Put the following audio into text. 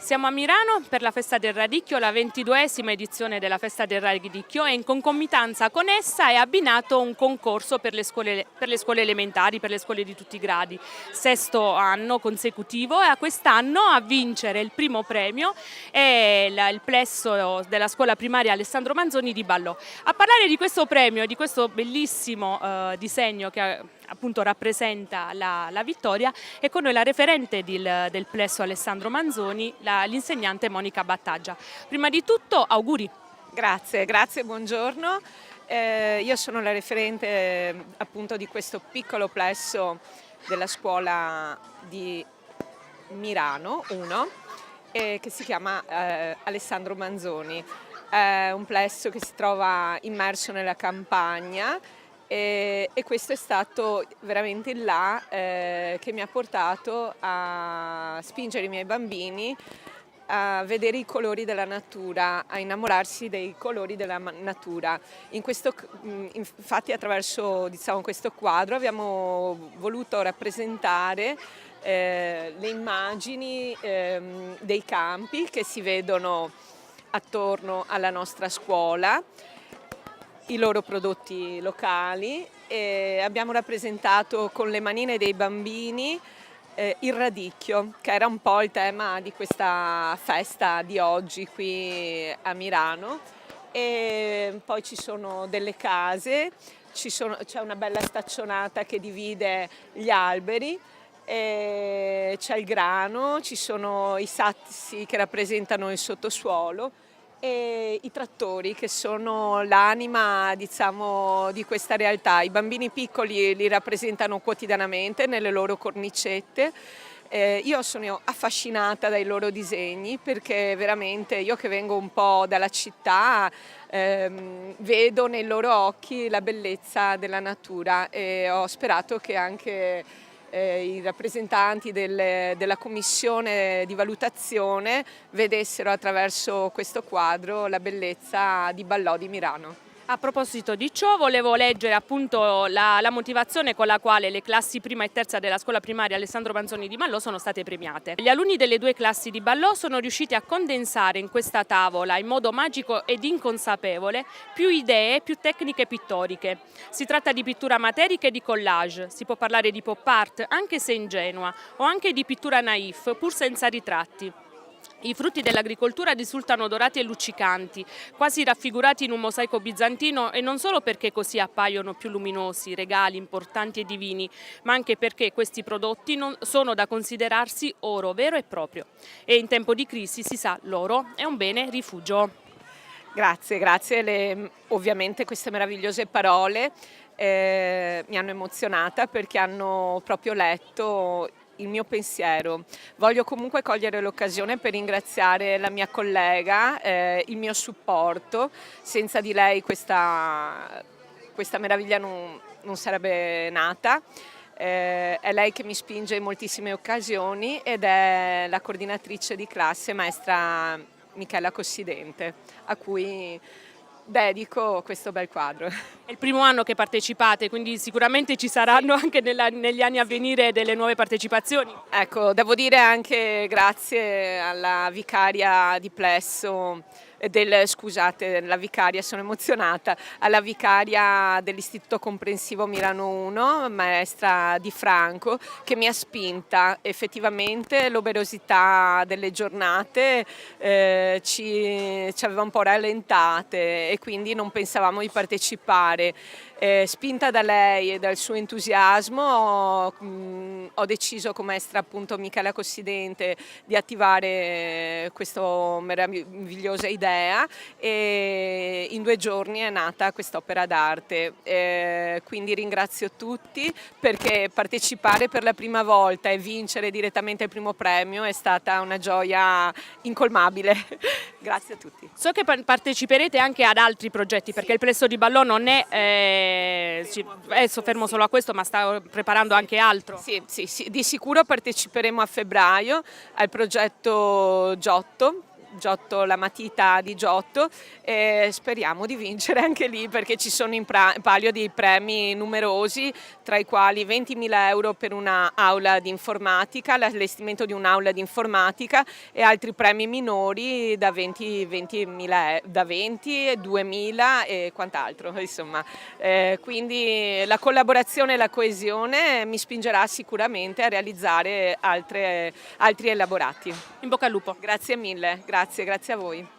Siamo a Milano per la Festa del Radicchio, la 22esima edizione della Festa del Radicchio, e in concomitanza con essa è abbinato un concorso per le scuole elementari, per le scuole di tutti i gradi. Sesto anno consecutivo, e a quest'anno a vincere il primo premio è il plesso della scuola primaria Alessandro Manzoni di Ballò. A parlare di questo premio e di questo bellissimo disegno che appunto rappresenta la vittoria è con noi la referente del plesso Alessandro Manzoni, l'insegnante Monica Battaggia. Prima di tutto auguri. Grazie, buongiorno. Io sono la referente appunto di questo piccolo plesso della scuola di Milano 1 che si chiama Alessandro Manzoni. È un plesso che si trova immerso nella campagna e questo è stato veramente il là che mi ha portato a spingere i miei bambini a vedere i colori della natura, a innamorarsi dei colori della natura. Infatti attraverso questo quadro abbiamo voluto rappresentare le immagini dei campi che si vedono attorno alla nostra scuola, i loro prodotti locali, e abbiamo rappresentato con le manine dei bambini il radicchio, che era un po' il tema di questa festa di oggi qui a Milano. E poi ci sono delle case, c'è una bella staccionata che divide gli alberi, c'è il grano, ci sono i sassi che rappresentano il sottosuolo e i trattori che sono l'anima, diciamo, di questa realtà. I bambini piccoli li rappresentano quotidianamente nelle loro cornicette. Io sono affascinata dai loro disegni perché veramente io, che vengo un po' dalla città, vedo nei loro occhi la bellezza della natura, e ho sperato che anche i rappresentanti della commissione di valutazione vedessero attraverso questo quadro la bellezza di Ballò di Milano. A proposito di ciò, volevo leggere appunto la motivazione con la quale le classi prima e terza della scuola primaria Alessandro Manzoni di Ballò sono state premiate. Gli alunni delle due classi di Ballò sono riusciti a condensare in questa tavola, in modo magico ed inconsapevole, più idee, più tecniche pittoriche. Si tratta di pittura materica e di collage, si può parlare di pop art, anche se ingenua, o anche di pittura naif, pur senza ritratti. I frutti dell'agricoltura risultano dorati e luccicanti, quasi raffigurati in un mosaico bizantino, e non solo perché così appaiono più luminosi, regali, importanti e divini, ma anche perché questi prodotti non sono da considerarsi oro vero e proprio. E in tempo di crisi, si sa, l'oro è un bene rifugio. Grazie. Ovviamente queste meravigliose parole mi hanno emozionata perché hanno proprio letto il mio pensiero. Voglio comunque cogliere l'occasione per ringraziare la mia collega, il mio supporto. Senza di lei questa meraviglia non sarebbe nata. È lei che mi spinge in moltissime occasioni ed è la coordinatrice di classe, maestra Michela Cossidente, a cui dedico questo bel quadro. È il primo anno che partecipate, quindi sicuramente ci saranno anche negli anni a venire delle nuove partecipazioni. Ecco, devo dire anche grazie alla vicaria di Plesso, la vicaria, sono emozionata, alla vicaria dell'Istituto Comprensivo Milano 1, maestra Di Franco, che mi ha spinta. Effettivamente l'operosità delle giornate ci aveva un po' rallentate e quindi non pensavamo di partecipare. Spinta da lei e dal suo entusiasmo ho deciso, come maestra appunto Michela Cossidente, di attivare questa meravigliosa idea, e in 2 giorni è nata quest'opera d'arte. Quindi ringrazio tutti, perché partecipare per la prima volta e vincere direttamente il primo premio è stata una gioia incolmabile. Grazie a tutti. So che parteciperete anche ad altri progetti, perché il plesso di Ballò non è soffermo solo a questo, ma sta preparando anche altro. Sì, di sicuro parteciperemo a febbraio al progetto Giotto Giotto, la matita di Giotto, e speriamo di vincere anche lì, perché ci sono in palio dei premi numerosi, tra i quali 20.000 euro per una aula di informatica, l'allestimento di un'aula di informatica, e altri premi minori da 20.000, da 20, 2.000 e quant'altro, insomma. Quindi la collaborazione e la coesione mi spingerà sicuramente a realizzare altri elaborati. In bocca al lupo. Grazie mille, grazie a voi.